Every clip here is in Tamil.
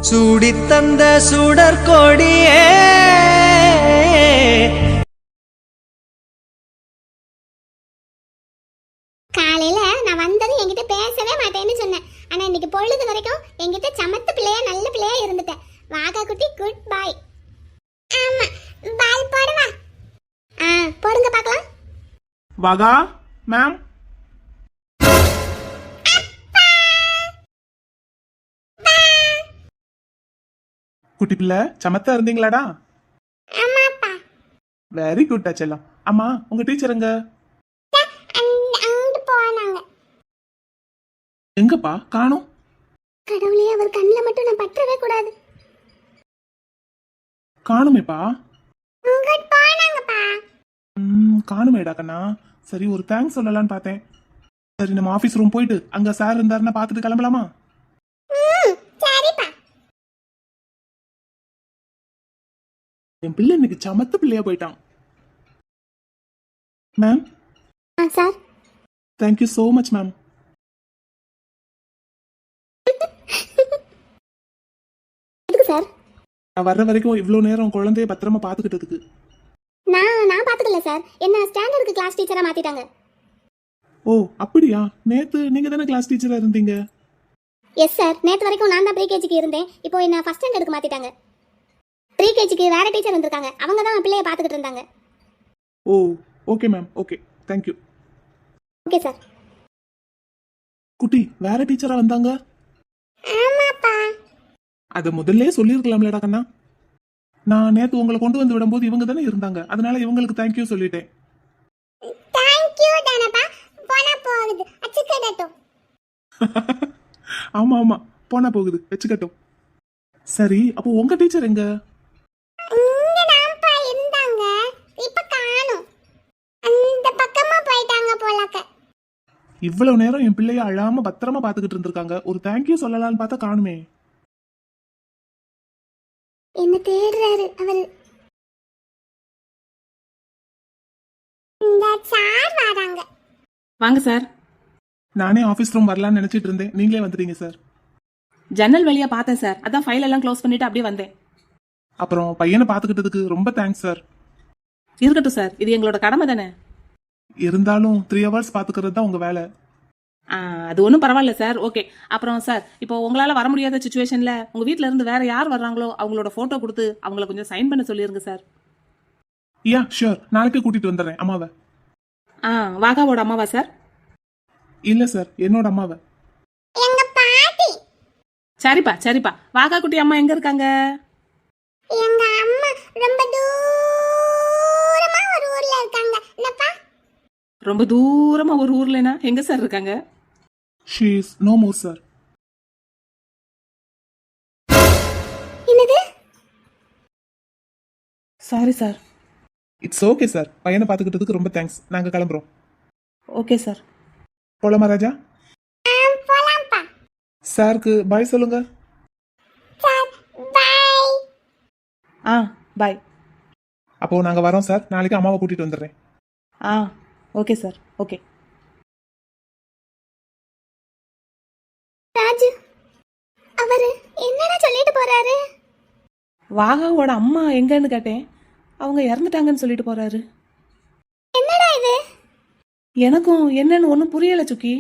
சூடித்தந்த சுடற்கொடியே காலையில நான் வந்தது என்கிட்ட பேசவே மாட்டேன்னு சொன்னேன். ஆனா இன்னைக்கு பொழுது வரைக்கும் என்கிட்ட சமத்து பிள்ளையா நல்ல பிள்ளையா இருந்துட்டேன். வாகா குட்டி குட் பாய். ஆமா பால் போடுவா. போடுங்க பார்க்கலாம். வாகா மேம். குட்டி பிள்ளை சமத்தா இருந்தீங்களாடா? ஆமாப்பா. வெரி குட் செல்லம். அம்மா உங்க டீச்சர் எங்க? அங்க போனாங்க. எங்கப்பா காணோம்? கடவுளே, அவர் கண்ணில் மட்டும் நான் பற்றவே கூடாது. காணுமேப்பா. அங்க போனாங்கப்பா. காணுமேடா கண்ணா. சரி ஒரு தேங்க்ஸ் சொல்லலாம்னு பார்த்தேன். சரி நம்ம ஆபீஸ் ரூம் போயிட்டு அங்க சார் இருந்தாருன்னா பார்த்துட்டு கிளம்பலாமா? சரிப்பா. என் பிள்ளை இன்னைக்கு சமத்து பிள்ளையா போயிட்டான். Ma'am. Sir. Thank you so much ma'am. Sir நான் வர்ற வரைக்கும் இவ்வளோ நேரம் குழந்தைய பத்திரமா பார்த்துக்கிட்டதுக்கு. நான் பாத்துக்கல சார். என்ன ஸ்டாண்டர்டுக்கு கிளாஸ் டீச்சரா மாத்திட்டாங்க. ஓ அப்படியா? நேத்து நீங்க தானே கிளாஸ் டீச்சரா இருந்தீங்க? Yes sir. நேத்து வரைக்கும் நான் தான் ப்ரீகேஜிக்கு இருந்தேன். இப்போ என்ன ஃபர்ஸ்ட் ஸ்டாண்டர்டுக்கு மாத்திட்டாங்க. ப்ரீகேஜிக்கு வேற டீச்சர் வந்திருக்காங்க. அவங்க தான் பிள்ளைய பாத்துக்கிட்டு இருந்தாங்க. ஓ okay ma'am. Okay thank you. Okay sir. குட்டி வேற டீச்சரா வந்தாங்க? ஆமாப்பா. அதை முதல்ல சொல்லியிருக்கலாம்லடா கண்ணா. நான் நேத்து உங்களை கொண்டு வந்து விடும்போது இவங்க தானே இருந்தாங்க. அதனால இவங்களுக்கு தேங்க்யூ சொல்லிட்டேன். தேங்க்யூ தானப்பா. போனா போகுது அச்சுக்கடட்டும். ஆமா ஆமா போனா போகுது வச்சுக்கட்டும். சரி அப்போ உங்க டீச்சர் எங்க? இங்க நான்ப்பா இருந்தாங்க. இப்ப காணோம். அந்த பக்கமா போயிட்டாங்க போலக்க. இவ்வளவு நேரம் என் பிள்ளைய அழாம பத்திரமா பாத்துக்கிட்டு இருந்திருக்காங்க. ஒரு தேங்க்யூ சொல்லலாம்னு பார்த்தா காணுமே. என்ன தேடுறாரு அவரு. இந்த சார் வராங்க. வாங்க சார். நானே ஆபீஸ் ரூம் வரலாம்னு நினைச்சிட்டு இருந்தேன். நீங்களே வந்துட்டீங்க சார். ஜன்னல் வழியா பார்த்தேன் சார். அதான் ஃபைல் எல்லாம் க்ளோஸ் பண்ணிட்டு அப்படியே வந்தேன். அப்புறம் பையனை பாத்துக்கிட்டதுக்கு ரொம்ப தேங்க்ஸ் சார். இருக்கட்டும் சார், இது எங்களோட கடமை தானே. இருந்தாலும் 3 hours பாத்துக்கிறது தான் உங்க வேலை. அது ஒன்றும் பரவாயில்ல சார். ஓகே. அப்புறம் சார், இப்போ உங்களால் வர முடியாத சுச்சுவேஷனில் உங்கள் வீட்டில் இருந்து வேற யார் வர்றாங்களோ அவங்களோட ஃபோட்டோ கொடுத்து அவங்கள கொஞ்சம் சைன் பண்ண சொல்லிருங்க சார். Yeah sure. நாளைக்கு கூட்டிட்டு வந்துடுறேன் அம்மாவை. வாகாவோட அம்மாவா சார்? இல்ல சார், என்னோட அம்மாவை. எங்க பாட்டி. சரிப்பா சரிப்பா. வாகா குட்டி அம்மா எங்க இருக்காங்க? எங்க அம்மா ரொம்ப தூரமா ஒரு ஊர்ல இருக்காங்க. என்னப்பா? ரொம்ப தூரமா ஒரு ஊர்லனா எங்க சார் இருக்காங்க? She is no more sir. என்னது? Sorry sir. It's okay sir. பையனை பாத்துக்கிட்டதுக்கு ரொம்ப தேங்க்ஸ். நாங்க கிளம்புறோம். Okay sir. போலாமா ராஜா? போலாம்ப்பா. சாருக்கு பாய் சொல்லுங்க. Sir by. பாய். அப்போ நாங்க வரோம் சார். நாளைக்கு அம்மாவை கூட்டிட்டு வந்துடுறேன். Okay sir. ஓகே. ராஜு அவரு என்னடா சொல்லிட்டு போறாரு? வாகாவோட அம்மா எங்கன்னு கேட்டேன். அவங்க இறந்துட்டாங்கன்னு சொல்லிட்டு போறாரு. என்னடா இது? எனக்கும் என்னன்னு ஒன்றும் புரியல சுக்கி.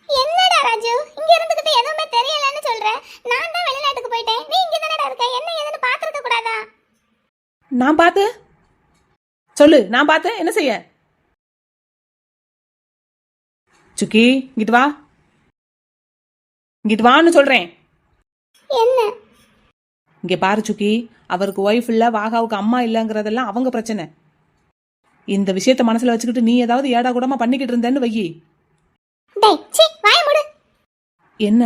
என்னடா ராஜு, இங்க இருந்துகிட்டு எதுவுமே தெரியலன்னு சொல்ற? நான் தான் வெளிநாட்டுக்கு போயிட்டேன். நீ இங்க தானடா இருக்க. என்ன ஏதுன்னு பாத்துக்க கூடாதா? நான் பார்த்து சொல்லு. நான் பார்த்தேன் என்ன செய்ய? சுக்கி இங்கிட்டு வா. இங்கிட்டு வான்னு சொல்றேன். என்ன? இங்க பாரு சுக்கி, அவருக்கு ஒய்ஃப் இல்ல, வாகாவுக்கு அம்மா இல்லங்கிறதெல்லாம் அவங்க பிரச்சனை. இந்த விஷயத்த மனசுல வச்சுக்கிட்டு நீ ஏதாவது ஏடா கூடமா பண்ணிக்கிட்டு இருந்தேன்னு வையி. டேய் சீ வாய் மூடு. என்ன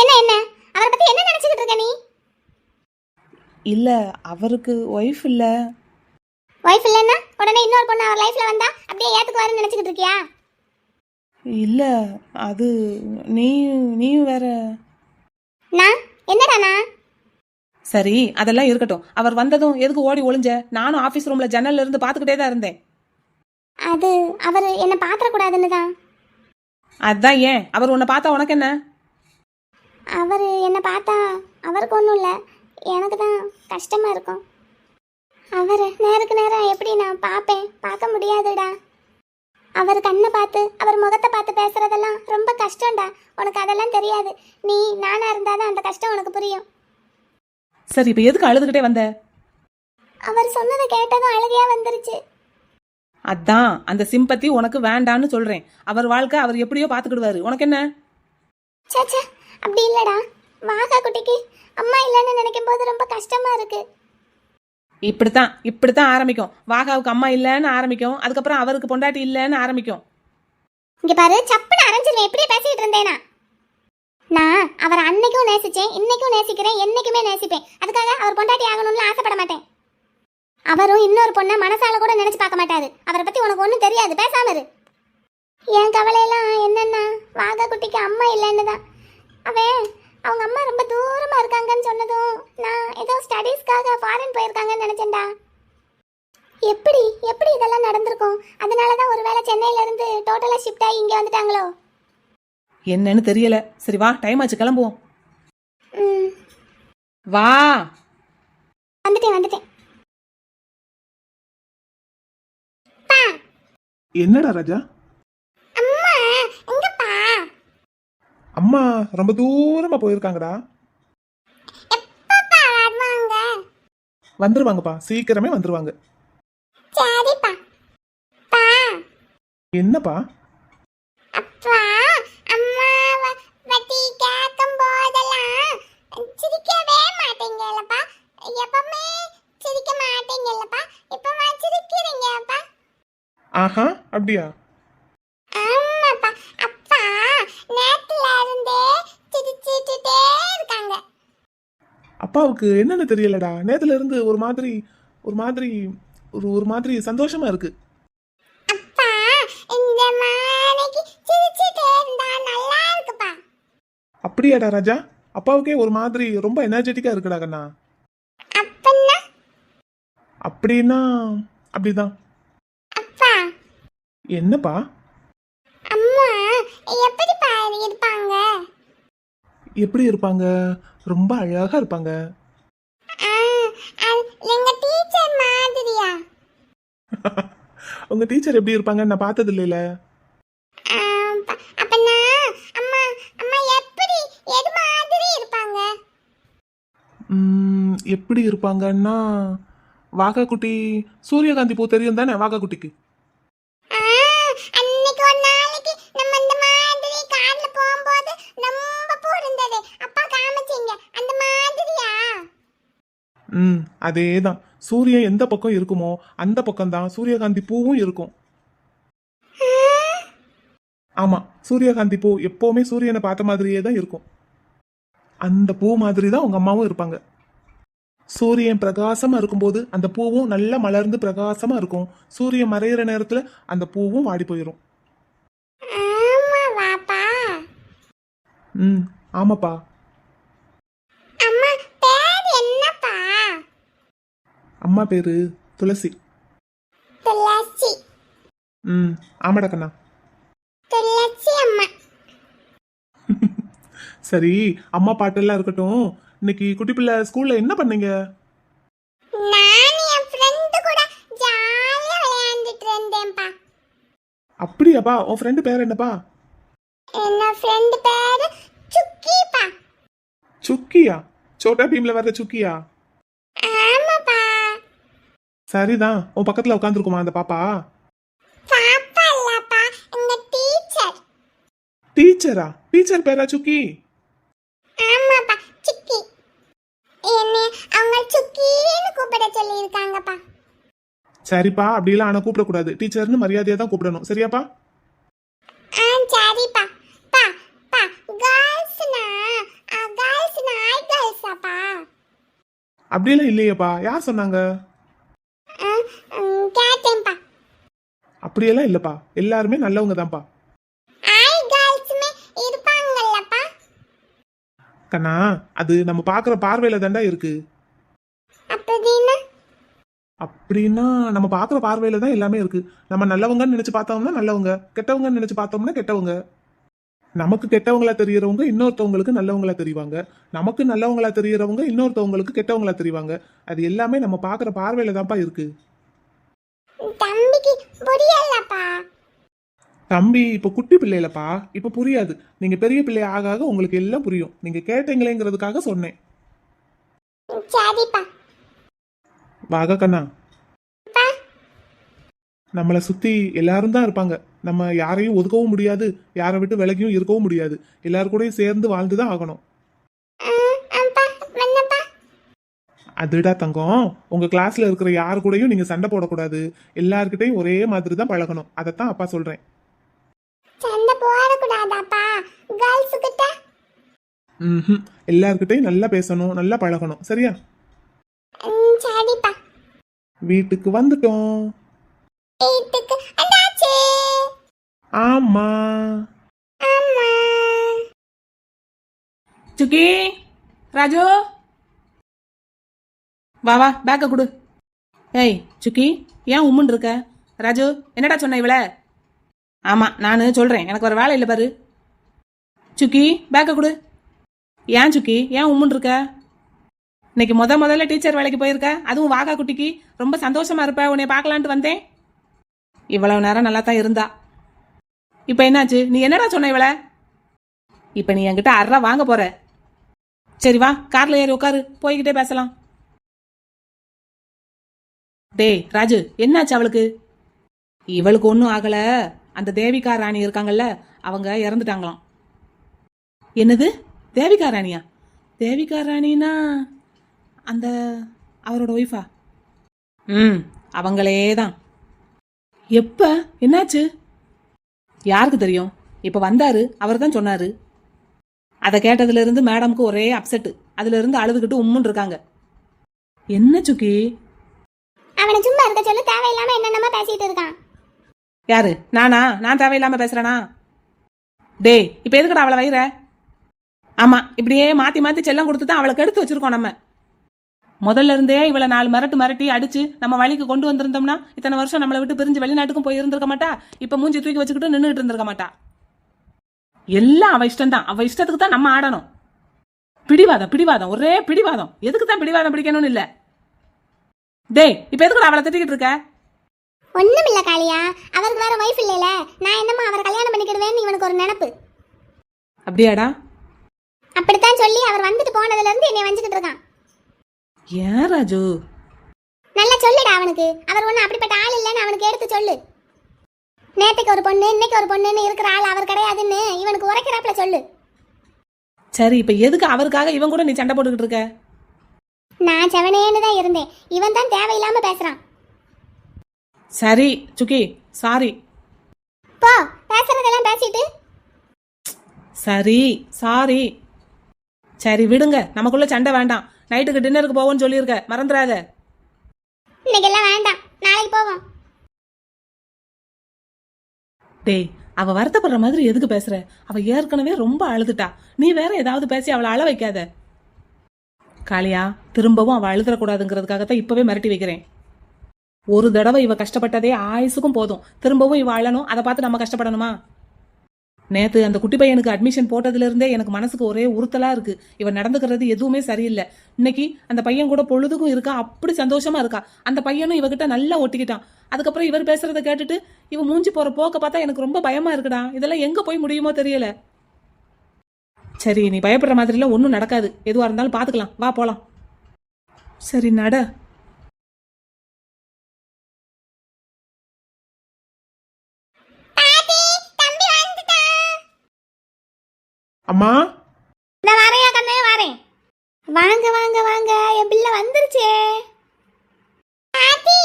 என்ன என்ன அவரை பத்தி என்ன நினைச்சிட்டு இருக்க நீ? இல்ல அவருக்கு ஒய்ஃப் இல்ல. வைஃப் இல்லன்னா உடனே இன்னொரு பொண்ணு அவர் லைஃப்ல வந்தா அப்படியே ஏத்துக்குவாருன்னு நினைச்சிட்டு இருக்கியா? இல்ல அது நீயும் வேற. நான் என்னடா நான்? சரி அதெல்லாம் இருக்கட்டும். அவர் வந்ததும் எதுக்கு ஓடி ஒளிஞ்ச? நானும் ஆபீஸ் ரூம்ல ஜன்னல்ல இருந்து பாத்துக்கிட்டே தான் இருந்தேன். அது அவர் என்ன பாத்திர கூடாதுன்னு தான். அதான். ஏன் அவர் உன்னை பார்த்தா உனக்கு என்ன? அவர் என்னை பார்த்தா அவருக்கு ஒன்றும் இல்லை, எனக்கு தான் கஷ்டமாக இருக்கும். அவர் நேருக்கு நேரம் எப்படி நான் பார்ப்பேன்? பார்க்க முடியாதுடா. அவர் கண்ணை பார்த்து அவர் முகத்தை பார்த்து பேசுறதெல்லாம் ரொம்ப கஷ்டம்டா. உனக்கு அதெல்லாம் தெரியாது. நீ நானா இருந்தாதான் அந்த கஷ்டம் உனக்கு புரியும். சரி, இப்போ எதுக்கு அழுதுகிட்டே வந்த? அவர் சொன்னதை கேட்டதும் அழுகையா வந்துருச்சு. அதான் அந்த சிம்பத்தி உனக்கு வேண்டான்னு சொல்றேன். அவர் வாழ்க்கை அவர் எப்படியோ பாத்துக்கிடுவாரு, உனக்கு என்ன? சேச்சா, அப்படி இல்லடா. வாகா குட்டிக்கு அம்மா இல்லைன்னு நினைக்கும் போது ரொம்ப கஷ்டமா இருக்கு. இப்படித்தான் ஆரம்பிக்கும். வாகாவுக்கு அம்மா இல்லைன்னு ஆரம்பிக்கும், அதுக்கப்புறம் அவருக்கு பொண்டாட்டி இல்லைன்னு ஆரம்பிக்கும். இங்க பாரு, சப்புன்னு அரைஞ்சிருவேன். இப்படியே பேசிட்டு இருந்தேனா? நான் அவரை அன்னைக்கும் நேசிச்சேன், இன்னைக்கும் நேசிக்கிறேன், என்னைக்குமே நேசிப்பேன். அதுக்காக அவர் பொண்டாட்டி ஆகணும்னு ஆசைப்பட மாட்டேன். அவரும் இன்னொரு பொண்ணை மனசால கூட நினைச்சு பார்க்க மாட்டாரு. அவரை பத்தி உனக்கு ஒன்றும் தெரியாது, பேசாம இரு. என் கவலையெல்லாம் என்னன்னா, வாகா குட்டிக்கு அம்மா இல்லைன்னு தான். அவங்க அம்மா ரொம்ப தூரமா இருக்காங்கன்னு சொன்னதும் நான் ஏதோ ஸ்டடீஸ்க்காக ஃபாரின் போயிருக்காங்கன்னு நினைச்சேன்டா. எப்படி எப்படி இதெல்லாம் நடந்திருக்கும்? அதனாலதான் ஒருவேளை சென்னையில இருந்து டோட்டலா ஷிஃப்ட் ஆகி இங்க வந்துட்டாங்களோ? என்னன்னு தெரியல. சரி வா, டைம் ஆச்சு, கிளம்புவோம். வா. வந்துட்டேன். என்னடா ராஜா? அம்மா எங்கப்பா? அம்மா ரொம்ப தூரமா போயிருக்காங்கடா. எப்பப்பா வருவாங்க? வந்துருவாங்கப்பா, சீக்கிரமே வந்துருவாங்க. சரிப்பா. பா. என்னப்பா? அப்பா, அம்மாவை பத்தி கேட்கும் போதெல்லாம் சிரிக்கவே மாட்டீங்களப்பா. எப்பவுமே சிரிக்க மாட்டீங்களப்பா. இப்பமா சிரிக்கிறீங்கப்பா. ஆஹா, அப்படியா? ஆமாப்பா. அப்பா நேத்துல இருந்தே சிரிச்சிட்டே இருக்காங்க. அப்பாவுக்கு என்னன்னு தெரியலடா, நேத்துல இருந்து ஒரு மாதிரி ஒரு மாதிரி சந்தோஷமா இருக்கு. அப்பா இந்த மானைக்கு சிரிச்சிட்டே இருந்தா நல்லா இருக்குப்பா. அப்படியாடா ராஜா? அப்பாவுக்கே ஒரு மாதிரி ரொம்ப எனர்ஜெட்டிக்கா இருக்குடா கண்ணா. அப்படின்னா அப்படிதான். அப்பா, என்னப்பா? அம்மா எப்படிப்பா இருப்பாங்க? எப்படி இருப்பாங்க? ரொம்ப அழகா இருப்பாங்க. எங்க டீச்சர் மாதிரியா? உங்க டீச்சர் எப்படி இருப்பாங்க நான் பார்த்தது இல்லைல. அப்பனா அம்மா அம்மா எப்படி எது மாதிரி இருப்பாங்க? எப்படி இருப்பாங்கன்னா, வாகா குட்டி சூரியகாந்தி பூ தெரியும் தானே வாகா குட்டிக்கு? அன்னைக்கு ஒரு நாளைக்கு நம்ம இந்த மாதிரி கார்ல போகும்போது ரொம்ப பூ இருந்தது, அப்பா காமிச்சீங்க, அந்த மாதிரியா? அதேதான். சூரியன் எந்த பக்கம் இருக்குமோ அந்த பக்கம் தான் சூரியகாந்தி பூவும் இருக்கும். ஆமா, சூரியகாந்தி பூ எப்பவுமே சூரியனை பார்த்த மாதிரியே தான் இருக்கும். அந்த பூ மாதிரி தான் உங்க அம்மாவும் இருப்பாங்க. சூரியன் பிரகாசமா இருக்கும்போது அந்த பூவும் நல்லா மலர்ந்து பிரகாசமா இருக்கும். சூரியன் மறையிற நேரத்துல அந்த பூவும் வாடி போயிடும். ஆமாப்பா. அம்மா பேர் என்னப்பா? அம்மா பேரு துளசி. துளசி. ஆமாடா கண்ணா. துளசி அம்மா. சரி, அம்மா பாட்டெல்லாம் இருக்கட்டும். இன்னைக்கு குட்டி பிள்ளை ஸ்கூல்ல என்ன பண்ணீங்க? நான் என் ஃப்ரெண்ட் கூட ஜாலியா விளையாடிட்டு இருந்தேன்ப்பா. அப்படியாப்பா? உன் ஃப்ரெண்ட் பேர் என்னப்பா? என்ன ஃப்ரெண்ட் பேரு சுக்கிப்பா. சுக்கியா? சோட்டா பீம்ல வர்ற சுக்கியா? ஆமாப்பா. சரிதான். உன் பக்கத்துல உட்காந்துருக்குமா அந்த பாப்பா? பாப்பா இல்லப்பா, எங்க டீச்சர். டீச்சரா? டீச்சர் பேரா சுக்கி? ஆமாப்பா, சுக்கி. என்ன அவங்க சுக்கின்னு கூப்பிட சொல்லி இருக்காங்கப்பா. சரிப்பா, அப்படிலாம் ஆனா கூப்பிடக்கூடாது. டீச்சர்னு மரியாதையா தான் கூப்பிடணும். சரியாப்பா? சரிப்பா. பா பா கேர்ள்ஸ்னா ஐ கேர்ள்ஸாப்பா? அப்படியெல்லாம் இல்லையேப்பா. யார் சொன்னாங்க? கேட்டேன்ப்பா. அப்படியெல்லாம் இல்லப்பா, எல்லாருமே நல்லவங்க தான்ப்பா. ஐ கேர்ள்ஸ்மே இருப்பாங்கல்லப்பா. கண்ணா, அது நம்ம பாக்குற பார்வையில தாண்டா இருக்கு. அப்படின்னா நம்ம பாக்குற பார்வையில தான் எல்லாமே இருக்கு. நம்ம நல்லவங்கன்னு நினைச்சு பார்த்தோம்னா நல்லவங்க, கெட்டவங்கன்னு நினைச்சு பார்த்தோம்னா கெட்டவங்க. நமக்கு கெட்டவங்களா தெரியறவங்க இன்னொருத்தவங்களுக்கு நல்லவங்களா தெரிவாங்க, நமக்கு நல்லவங்களா தெரியறவங்க இன்னொருத்தவங்களுக்கு கெட்டவங்களா தெரிவாங்க. அது எல்லாமே நம்ம பாக்குற பார்வையில தான்ப்பா இருக்கு. தம்பிக்கு புரியலப்பா. தம்பி இப்ப குட்டி பிள்ளைலப்பா, இப்ப புரியாது. நீங்க பெரிய பிள்ளை ஆக ஆக உங்களுக்கு எல்லாம் புரியும். நீங்க கேட்டீங்களேங்கிறதுக்காக சொன்னேன். சரிப்பா. வாக கண்ணா, நம்மளை சுத்தி எல்லாரும் தான் இருப்பாங்க. நம்ம யாரையும் ஒதுக்கவும் முடியாது, யாரை விட்டு விலகியும் இருக்கவும் முடியாது. எல்லாரும் கூடயும் சேர்ந்து வாழ்ந்துதான் ஆகணும். அப்பா வந்தப்பா. அதுடா தங்கம், உங்க கிளாஸ்ல இருக்கிற யாரு கூடயும் நீங்க சண்டை போடக்கூடாது. எல்லார்கிட்டையும் ஒரே மாதிரி தான் பழகணும். அதைத்தான் அப்பா சொல்றேன். சண்டை போடக்கூடாதாப்பா? கேர்ள்ஸ் கிட்ட? எல்லார்கிட்டையும் நல்லா பேசணும், நல்லா பழகணும். சரியா? சரிப்பா. வீட்டுக்கு வந்துட்டோம். வீட்டுக்கு அண்ணாச்சி. ஆமா. அம்மா. சுக்கி, ராஜு, வா வா பேக்க கொடு. ஏய் சுக்கி, ஏன் உம்முன்னு இருக்க? ராஜு, என்னடா சொன்ன இவள? ஆமா, நான் சொல்றேன், எனக்கு ஒரு வேலை இல்லை பாரு. சுக்கி, பேக்க கொடு. ஏன் சுக்கி, ஏன் உம்முன்னு இருக்க? இன்னைக்கு முதல்ல டீச்சர் வேலைக்கு போயிருக்க, அதுவும் வாகா குட்டிக்கு ரொம்ப சந்தோஷமா இருப்ப. உன்னை பார்க்கலான்ட்டு வந்தேன். இவ்வளவு நேரம் நல்லா தான் இருந்தா, இப்ப என்னாச்சு? நீ என்னடா சொன்ன இவள? இப்ப நீ என்கிட்ட அறா வாங்க போற. சரி வா, கார்ல ஏறி உட்காரு, போய்கிட்டே பேசலாம். டேய் ராஜு, என்னாச்சு அவளுக்கு? இவளுக்கு ஒன்றும் ஆகல. அந்த தேவிகா ராணி இருக்காங்கல்ல, அவங்க இறந்துட்டாங்களாம். என்னது, தேவிகா ராணியா? தேவிகா ராணினா அந்த அவரோட ஒய்ஃபா? அவங்களே தான். எப்ப, என்னாச்சு? யாருக்கு தெரியும்? இப்ப வந்தாரு, அவர் தான் சொன்னாரு. அதை கேட்டதுல இருந்து மேடம்க்கு ஒரே அப்செட். அதுல இருந்து அழுதுகிட்டு உம்முன்னு இருக்காங்க. என்ன சுக்கி? அவனை சும்மா இருக்க சொல்லு, தேவையில்லாம என்னென்னமா பேசிட்டு இருக்கான். யாரு, நானா? நான் தேவையில்லாம பேசுறேனா? டேய், இப்ப எதுக்குடா அவளை வைர? ஆமா, இப்படியே மாத்தி மாத்தி செல்லம் கொடுத்து தான் அவளை கெடுத்து வச்சிருக்கோம். நம்ம முதல்ல இருந்தே இவளை 4 மிரட்டி அடிச்சு நம்ம வழிக்கு கொண்டு வந்திருந்தோம்னா இத்தனை வருஷம் நம்மளை விட்டு பிரிஞ்சு வெளிநாட்டுக்கும் போய் இருந்திருக்க மாட்டா. இப்ப மூஞ்சி தூக்கி வச்சுக்கிட்டு நின்றுட்டு இருந்திருக்க மாட்டா. எல்லாம் அவ இஷ்டம் தான். அவ இஷ்டத்துக்கு தான் நம்ம ஆடணும். பிடிவாதம், ஒரே பிடிவாதம். எதுக்கு தான் பிடிவாதம் பிடிக்கணும்னு இல்ல. டேய், இப்ப எதுக்கு அவளை திட்டிக்கிட்டு இருக்க? ஒண்ணும் இல்ல காளியா, அவருக்கு வேற வைஃப் இல்லைல, நான் என்னமா அவரை கல்யாணம் பண்ணிக்கிடுவேன்னு இவனுக்கு ஒரு நினைப்பு. அப்படியாடா? அப்படித்தான் சொல்லி அவர் வந்துட்டு போனதுல இருந்து என்னை வஞ்சிக்கிட்டு இருக்கான். ஏன் ராஜு? நல்லா சொல்லுடா அவனுக்கு. அவர் ஒன்னும் அப்படிப்பட்ட ஆள் இல்லைன்னு அவனுக்கு எடுத்து சொல்லு. நேற்றுக்கு ஒரு பொண்ணு, இன்னைக்கு ஒரு பொண்ணுன்னு இருக்கிற ஆள் அவர் கிடையாதுன்னு இவனுக்கு உரைக்கிறாப்புல சொல்லு. சரி, இப்ப எதுக்கு அவருக்காக இவன் கூட நீ சண்டை போட்டுக்கிட்டு இருக்க? நான் செவனேன்னு தான் இருந்தேன், இவன் தான் தேவையில்லாம பேசுறான். சரி சுக்கி, சாரி. போ, பேசுறதெல்லாம் பேசிட்டு. சரி சாரி. சரி விடுங்க, நமக்குள்ள சண்டை வேண்டாம். நைட்டுக்கு டின்னருக்கு போவோம்னு சொல்லியிருக்க, மறந்துடாத. இன்னைக்கெல்லாம் வேண்டாம், நாளைக்கு போவோம். டேய், அவ வருத்தப்படுற மாதிரி எதுக்கு பேசுற? அவ ஏற்கனவே ரொம்ப அழுதுட்டா. நீ வேற ஏதாவது பேசி அவளை அழ வைக்காத. காளியா, திரும்பவும் அவ அழுதுறக்கூடாதுங்கிறதுக்காகத்தான் இப்பவே மிரட்டி வைக்கிறேன். ஒரு தடவை இவ கஷ்டப்பட்டதே ஆயுசுக்கும் போதும். திரும்பவும் இவ அழணும், அதை பார்த்து நம்ம கஷ்டப்படணுமா? நேத்து அந்த குட்டி பையனுக்கு அட்மிஷன் போட்டதுல இருந்தே எனக்கு மனசுக்கு ஒரே உறுத்தலா இருக்கு. இவன் நடந்துக்கிறது எதுவுமே சரியில்லை. இன்னைக்கு அந்த பையன் கூட பொழுதுக்கும் இருக்கா, அப்படி சந்தோஷமா இருக்கா. அந்த பையனும் இவகிட்ட நல்லா ஒட்டிக்கிட்டான். அதுக்கப்புறம் இவர் பேசுறத கேட்டுட்டு இவ மூஞ்சி போற போக்க பார்த்தா எனக்கு ரொம்ப பயமா இருக்குடா. இதெல்லாம் எங்க போய் முடியுமோ தெரியல. சரி, நீ பயப்படுற மாதிரிலாம் ஒன்றும் நடக்காது. எதுவா இருந்தாலும் பாத்துக்கலாம், வா போலாம். சரி நட. அம்மா, நான் வரையா கண்ணே, வரேன். வாங்க வாங்க வாங்க, என் பிள்ளை வந்துருச்சே. பாட்டி,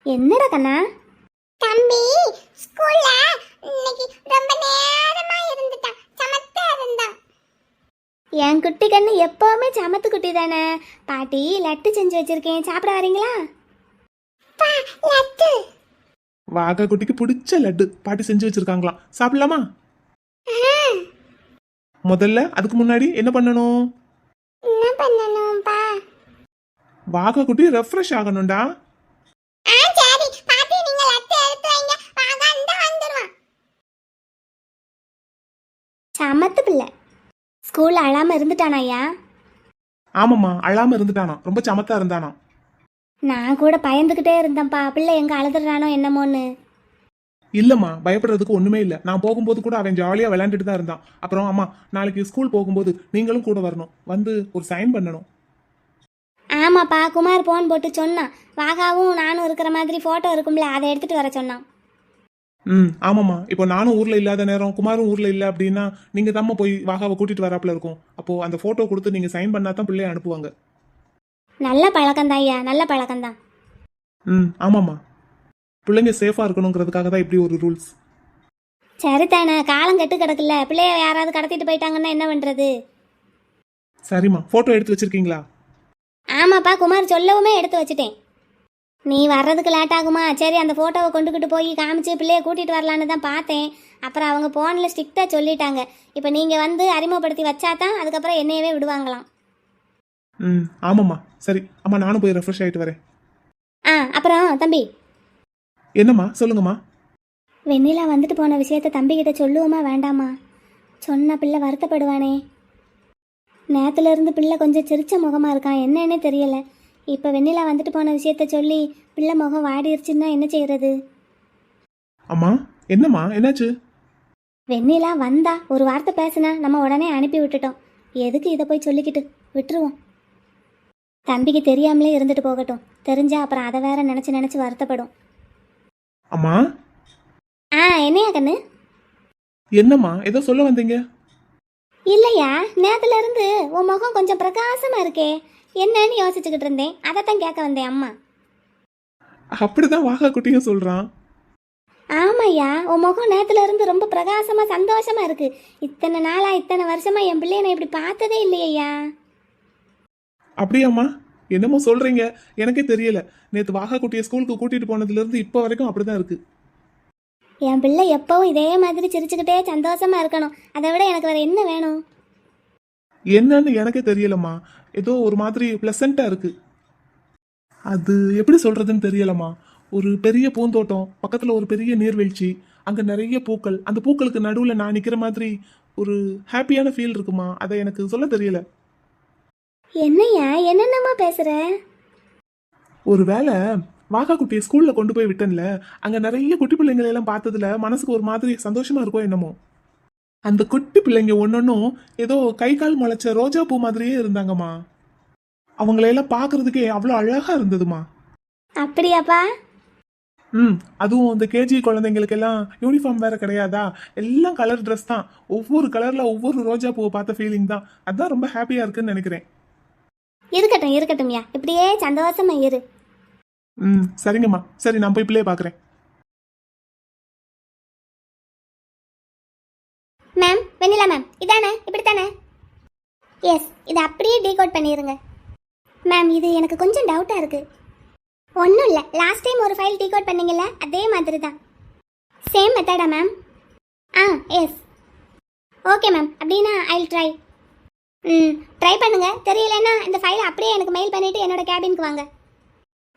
என்னடா கண்ணா? தம்பி ஸ்கூல்ல இன்னைக்கு ரொம்ப நேரமா இருந்துட்டான், சமத்தா இருந்தான். என் குட்டி கண்ணு எப்பவுமே சமத்து குட்டி தானே. பாட்டி லட்டு செஞ்சு வச்சிருக்கேன், சாப்பிட வரீங்களா? லட்டு? வாகா குட்டிக்கு பிடிச்ச லட்டு பாட்டி செஞ்சு வச்சிருக்காங்களாம், சாப்பிடலாமா? முதல்ல அதுக்கு முன்னாடி என்ன பண்ணணும்? வாகா குட்டி ரெஃப்ரெஷ் ஆகணும்டா. ஸ்கூல்ல அழாம இருந்துட்டானா ஐயா? ஆமாம்மா, அழாம இருந்துட்டானா, ரொம்ப சமத்தா இருந்தானா. நான் கூட பயந்துக்கிட்டே இருந்தேன்ப்பா, பிள்ளை எங்க அழுதுறானோ என்னமோன்னு. இல்லம்மா, பயப்படுறதுக்கு ஒண்ணுமே இல்ல. நான் போகும்போது கூட அவன் ஜாலியா விளையாண்டுட்டு தான் இருந்தான். அப்புறம் அம்மா, நாளைக்கு ஸ்கூல் போகும்போது நீங்களும் கூட வரணும், வந்து ஒரு சைன் பண்ணணும். ஆமாப்பா, குமார் போன் போட்டு சொன்னான். வாகாவும் நானும் இருக்கிற மாதிரி போட்டோ இருக்கும்ல, அதை எடுத்துட்டு வர சொன்னான். ஆமாம்மா, இப்போ நானும் ஊர்ல இல்லாத நேரம் குமாரும் ஊர்ல இல்ல அப்படின்னா நீங்க தாம்மா போய் வாகாவை கூட்டிட்டு வராப்புல இருக்கும். அப்போ அந்த போட்டோ கொடுத்து நீங்க சைன் பண்ணா தான் பிள்ளைய அனுப்புவாங்க. நல்ல பழக்கம்தான் ஐயா, நல்ல பழக்கம்தான். ஆமாம்மா, பிள்ளைங்க சேஃபா இருக்கணுங்கிறதுக்காக தான் இப்படி ஒரு ரூல்ஸ். சரிதானே, காலம் கெட்டு கிடக்குல்ல, பிள்ளைய யாராவது கடத்திட்டு போயிட்டாங்கன்னா என்ன பண்றது? சரிம்மா, போட்டோ எடுத்து வச்சிருக்கீங்களா? ஆமாப்பா, குமார் சொல்லவுமே எடுத்து வச்சுட்டேன். நீ வர்றதுக்கு லேட் ஆகுமா? சரி, அந்த ஃபோட்டோவை கொண்டுக்கிட்டு போய் காமிச்சு பிள்ளைய கூட்டிகிட்டு வரலான்னு தான் பார்த்தேன். அப்புறம் அவங்க ஃபோனில் ஸ்ட்ரிக்டாக சொல்லிட்டாங்க. இப்போ நீங்கள் வந்து அறிமுகப்படுத்தி வச்சா தான் அதுக்கப்புறம் என்னையவே விடுவாங்களாம். ஆமாம்மா. சரி அம்மா, நானும் போய் ரெஃப்ரெஷ் ஆகிட்டு வரேன். அப்புறம் தம்பி. என்னம்மா, சொல்லுங்கம்மா. வெண்ணிலா வந்துட்டு போன விஷயத்த தம்பிக்கிட்ட சொல்லுவோமா வேண்டாமா? சொன்ன பிள்ளை வருத்தப்படுவானே. நேற்றுலேருந்து பிள்ளை கொஞ்சம் சிரிச்ச முகமாக இருக்கான், என்னன்னே தெரியலை. இப்போ வெண்ணிலா வந்துட்டு போன விஷயத்த சொல்லி பிள்ளை முகம் வாடிருச்சுன்னா என்ன செய்யறது? அம்மா, என்னம்மா, என்னாச்சு? வெண்ணிலா வந்தா ஒரு வார்த்தை பேசுனா நம்ம உடனே அனுப்பி விட்டுட்டோம். எதுக்கு இதை போய் சொல்லிக்கிட்டு விட்டுருவோம். தம்பிக்கு தெரியாமலே இருந்துட்டு போகட்டும், தெரிஞ்சா அப்புறம் அதை வேற நினச்சி நினச்சி வருத்தப்படும். அம்மா. என்னையா கண்ணு? என்னம்மா, ஏதோ சொல்ல வந்தீங்க? இல்லையா, நேத்துல இருந்து உன் முகம் கொஞ்சம் பிரகாசமா இருக்கே, என்னன்னு யோசிச்சுக்கிட்டு இருந்தேன், அதைத்தான் கேட்க வந்தேன் அம்மா. அப்படிதான் வாகா குட்டியும் சொல்றான். ஆமாய்யா, உன் முகம் நேத்துல இருந்து ரொம்ப பிரகாசமா சந்தோஷமா இருக்கு. இத்தனை நாளா இத்தனை வருஷமா என் பிள்ளைய நான் இப்படி பார்த்ததே இல்லையா. அப்படியாம்மா? என்னமோ சொல்றீங்க, எனக்கே தெரியல. நேத்து வாகா குட்டியை ஸ்கூலுக்கு கூட்டிட்டு போனதுல இருந்து இப்போ வரைக்கும் அப்படிதான் இருக்கு. என் பிள்ளை எப்பவும் இதே மாதிரி சிரிச்சுக்கிட்டே சந்தோஷமா இருக்கணும், அதை விட எனக்கு வேற என்ன வேணும்? என்னன்னு எனக்கே தெரியலம்மா, ஏதோ ஒரு மாதிரி பிளசண்டா இருக்கு. அது எப்படி சொல்றதுன்னு தெரியலம்மா. ஒரு பெரிய பூந்தோட்டம், பக்கத்துல ஒரு பெரிய நீர்வீழ்ச்சி, அங்க நிறைய பூக்கள், அந்த பூக்களுக்கு நடுவுல நான் நிக்கிற மாதிரி ஒரு ஹாப்பியான ஃபீல் இருக்குமா, அதை எனக்கு சொல்ல தெரியல. என்னையா என்னென்னமா பேசுற? ஒருவேளை வாகா குட்டியை ஸ்கூல்ல கொண்டு போய் விட்டேன்ல, அங்க நிறைய குட்டி பிள்ளைங்களை எல்லாம் பார்த்ததுல மனசுக்கு ஒரு மாதிரி சந்தோஷமா இருக்கும் என்னமோ. அந்த குட்டி பிள்ளைங்க ஒன்னொன்னும் ஏதோ கை கால் முளைச்ச ரோஜா பூ மாதிரியே இருந்தாங்கம்மா. அவங்களையெல்லாம் பாக்குறதுக்கே அவ்வளோ அழகா இருந்ததுமா. அப்படியாப்பா? அதுவும் இந்த கேஜி குழந்தைங்களுக்கு எல்லாம் யூனிஃபார்ம் வேற கிடையாதா, எல்லாம் கலர் ட்ரெஸ் தான். ஒவ்வொரு கலர்ல ஒவ்வொரு ரோஜா பூவை பார்த்த ஃபீலிங் தான். அதான் ரொம்ப ஹாப்பியா இருக்குன்னு நினைக்கிறேன். இருக்கட்டும் இருக்கட்டும்யா, இப்படியே சந்தோஷமா இரு. சரிங்கம்மா. சரி, நான் போய் பிள்ளைய பாக்குறேன். மேம், வெண்ணிலா மேம், இதானே? இப்படித்தானே? எஸ், இதை அப்படியே டீகோட் பண்ணிடுங்க. மேம், இது எனக்கு கொஞ்சம் டவுட்டாக இருக்கு. ஒன்றும் இல்லை, லாஸ்ட் டைம் ஒரு ஃபைல் டீகோட் பண்ணீங்கல்ல, அதே மாதிரி தான். Same மெத்தடா ma'am? S. Okay ma'am, அப்படின்னா ஐ வில் ட்ரை. ட்ரை பண்ணுங்க. தெரியலன்னா இந்த ஃபைலை அப்படியே எனக்கு மெயில் பண்ணிவிட்டு என்னோட கேபினுக்கு வாங்க.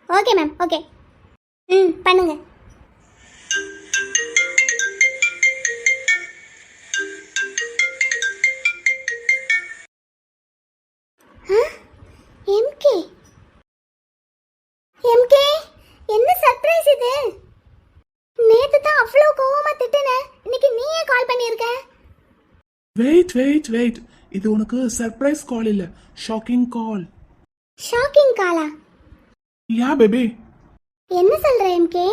Okay ma'am, okay. பண்ணுங்க. எம்கே, எம்கே, என்ன சர்ப்ரைஸ் இது? நேத்து தான் அவ்வளோ கோவமா திட்டுன, இன்னைக்கு நீயே கால் பண்ணியிருக்க. வெயிட் வெயிட் வெயிட், இது உனக்கு சர்ப்ரைஸ் கால் இல்ல, ஷாக்கிங் கால். ஷாக்கிங் காலா? யா பேபி. என்ன சொல்ற எம்கே?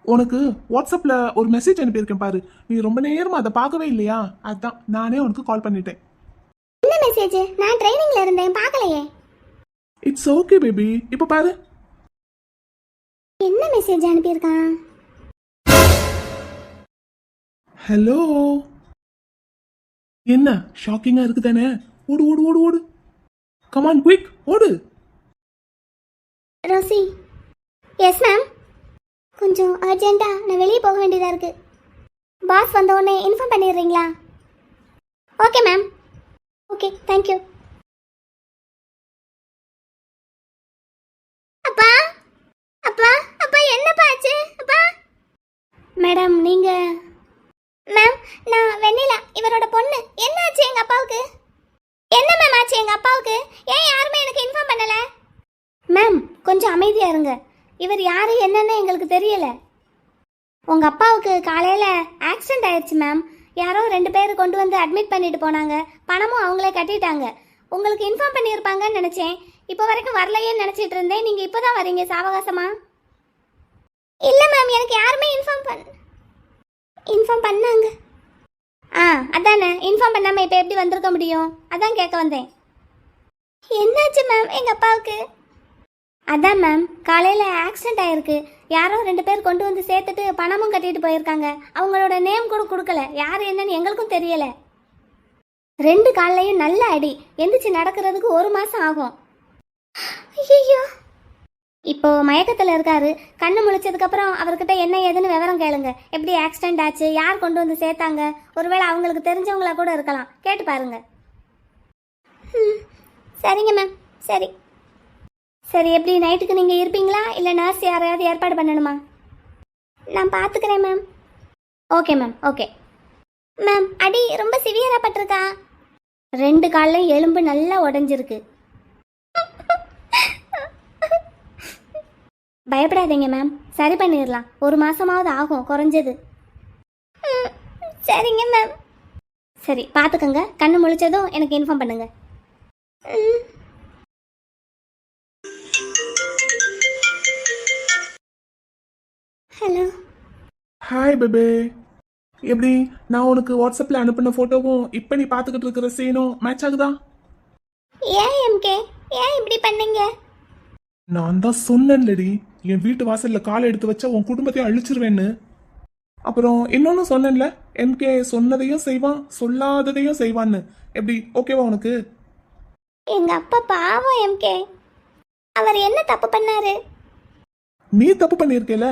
உனக்கு வாட்ஸ்அப்ல ஒரு மெசேஜ் அனுப்பியிருக்கேன் பாரு, நீ ரொம்ப நேரமா அதை பார்க்கவே இல்லையா, அதான் நானே உனக்கு கால் பண்ணிட்டேன். என்ன மெசேஜ்? நான் ட்ரைனிங்ல இருந்தேன், பார்க்கலையே. இட்ஸ் ஓகே பேபி, இப்போ பாரு. என்ன மெசேஜ் அனுப்பியிருக்கான்? ஹலோ. என்ன ஷாக்கிங்கா இருக்கு தானே? ஓடு ஓடு ஓடு ஓடு, கமான் குயிக் ஓடு. ரோசி. Yes ma'am. கொஞ்சம் அர்ஜென்ட்டா நான் வெளியே போக வேண்டியதாக இருக்கு. பாஸ் வந்த உடனே இன்ஃபார்ம் பண்ணிடுறீங்களா? Okay ma'am. Okay, thank you. அப்பா, அப்பா, அப்பா, என்னப்பா ஆச்சு? அப்பா. மேடம், நீங்க? மேம், நான் வெண்ணிலா, இவரோட பொண்ணு. என்னாச்சு எங்க அப்பாவுக்கு? அப்பாவுக்கு? என்ன மேம் ஆச்சு எங்க அப்பாவுக்கு? ஏன் யாருமே எனக்கு இன்ஃபார்ம் பண்ணல? மேம் கொஞ்சம் அமைதியா இருங்க. இவர் யாரு என்னன்னு எங்களுக்கு தெரியல. உங்க அப்பாவுக்கு காலையில ஆக்சிடென்ட் ஆயிடுச்சு மேம். யாரோ 2 பேர் கொண்டு வந்து அட்மிட் பண்ணிட்டு போனாங்க. பணமும் அவங்களே கட்டிட்டாங்க. உங்களுக்கு இன்ஃபார்ம் பண்ணியிருப்பாங்கன்னு நினைச்சேன். இப்போ வரைக்கும் வரலையேன்னு நினைச்சிட்டு இருந்தேன். நீங்க இப்போதான் வரீங்க சாவகாசமா? இல்ல மேம், எனக்கு யாருமே இன்ஃபார்ம் பண்ணாங்க. அதானே, இன்ஃபார்ம் பண்ணாம இப்போ எப்படி வந்திருக்க முடியும்? அதான் கேட்க வந்தேன். என்னாச்சு மேம் எங்க அப்பாவுக்கு? அதான் மேம், காலையில் ஆக்சிடென்ட் ஆயிருக்கு. யாரோ 2 பேர் கொண்டு வந்து சேர்த்துட்டு பணமும் கட்டிட்டு போயிருக்காங்க. அவங்களோட நேம் கூட கொடுக்கல. யார் என்னன்னு எங்களுக்கும் தெரியல. 2 கால்லையும் நல்ல அடி. எந்திரிச்சு நடக்கிறதுக்கு 1 மாசம் ஆகும். ஐயோ, இப்போ மயக்கத்தில் இருக்காரு. கண்ணு முழிச்சதுக்கு அப்புறம் அவர்கிட்ட என்ன ஏதுன்னு விவரம் கேளுங்க. எப்படி ஆக்சிடென்ட் ஆச்சு, யார் கொண்டு வந்து சேர்த்தாங்க, ஒருவேளை அவங்களுக்கு தெரிஞ்சவங்களா கூட இருக்கலாம். கேட்டு பாருங்க. சரிங்க மேம். சரி, எப்படி நைட்டுக்கு நீங்கள் இருப்பீங்களா இல்லை நர்ஸ் யாரையாவது ஏற்பாடு பண்ணணுமா? நான் பார்த்துக்கிறேன் ma'am. Okay ma'am, okay ma'am. அடி ரொம்ப சிவியராக பட்டிருக்கா? 2 கால்லையும் எலும்பு நல்லா உடஞ்சிருக்கு. பயப்படாதீங்க மேம், சரி பண்ணிடலாம். 1 மாசமாவது ஆகும் குறைஞ்சது. சரிங்க மேம். சரி, பார்த்துக்கோங்க. கண்ணு முழிச்சதும் எனக்கு இன்ஃபார்ம் பண்ணுங்க. ஹலோ. Hi baby. எப்படி நான் உனக்கு வாட்ஸ்அப்ல அனுப்பின போட்டோவும் இப்போ நீ பார்த்துக்கிட்டு இருக்கிற சீனும் மேட்ச் ஆகுதா? ஏன் எம்கே, ஏன் இப்படி பண்ணீங்க? நான் தான் சொன்னேன்லடி, என் வீட்டு வாசல்ல காலை எடுத்து வச்சா உன் குடும்பத்தையும் அழிச்சிருவேன்னு. அப்புறம் இன்னொன்னு சொன்னேன்ல, எம்கே சொன்னதையும் செய்வான் சொல்லாததையும் செய்வான்னு. எப்படி ஓகேவா உனக்கு? எங்க அப்பா பாவம் எம்கே. அவர் என்ன தப்பு பண்ணாரு? நீ தப்பு பண்ணியிருக்கேல.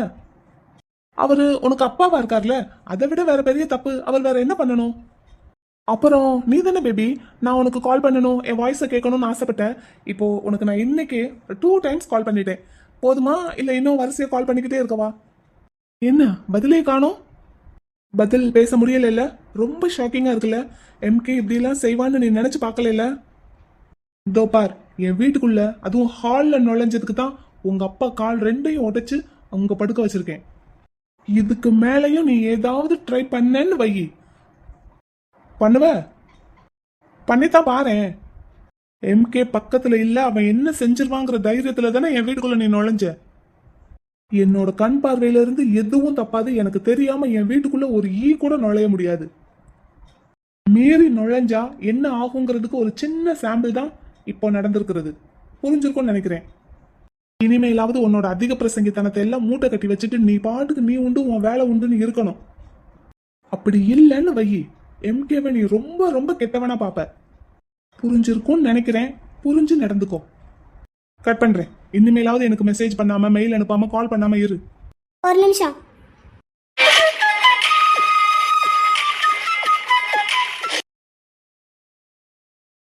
அவரு உனக்கு அப்பாவா இருக்கார்ல, அதை விட வேற பெரிய தப்பு அவர் வேற என்ன பண்ணணும்? அப்புறம் நீ தானே பேபி நான் உனக்கு கால் பண்ணணும், என் வாய்ஸை கேட்கணும்னு ஆசைப்பட்டேன். இப்போ உனக்கு நான் இன்னைக்கு 2 டைம்ஸ் கால் பண்ணிட்டேன். போதுமா இல்லை இன்னும் வரிசையாக கால் பண்ணிக்கிட்டே இருக்கவா? என்ன பதிலே காணோம்? பதில் பேச முடியல. ரொம்ப ஷாக்கிங்கா இருக்குல்ல. எம்கே இப்படிலாம் செய்வான்னு நீ நினைச்சு பார்க்கல. இதோ பார், என் வீட்டுக்குள்ள அதுவும் ஹால்ல நுழைஞ்சதுக்கு தான் உங்க அப்பா கால் 2ஐயும் உடைச்சு அங்க படுக்க வச்சிருக்கேன். இதுக்கு மேலையும் நீ ஏதாவது ட்ரை பண்ணேன்னு வை, பண்ணுவ? பண்ணித்தான் பாரேன். எம்கே பக்கத்துல இல்ல, அவன் என்ன செஞ்சிருவாங்கிற தைரியத்துல தானே என் வீட்டுக்குள்ள நீ நுழைஞ்ச. என்னோட கண் பார்வையில இருந்து எதுவும் தப்பாது. எனக்கு தெரியாம என் வீட்டுக்குள்ள ஒரு ஈ கூட நுழைய முடியாது. மீறி நுழைஞ்சா என்ன ஆகுங்கிறதுக்கு ஒரு சின்ன சாம்பிள் தான் இப்போ நடந்திருக்கிறது. புரிஞ்சிருக்கும்னு நினைக்கிறேன். இனிமேலாவது உன்னோட அதிக பிரசங்கித்தனத்தை எல்லாம் மூட்டை கட்டி வச்சுட்டு நீ பாட்டுக்கு நீ உண்டு உன் வேலை உண்டுன்னு இருக்கணும். அப்படி இல்லைன்னு வை, எம்கேவை நீ ரொம்ப ரொம்ப கெட்டவனா பாப்ப. புரிஞ்சிருக்கும்னு நினைக்கிறேன். புரிஞ்சு நடந்துக்கோ. கட் பண்றேன். இனிமேலாவது எனக்கு மெசேஜ் பண்ணாம மெயில் அனுப்பாம கால் பண்ணாம இரு. ஒரு நிமிஷம்.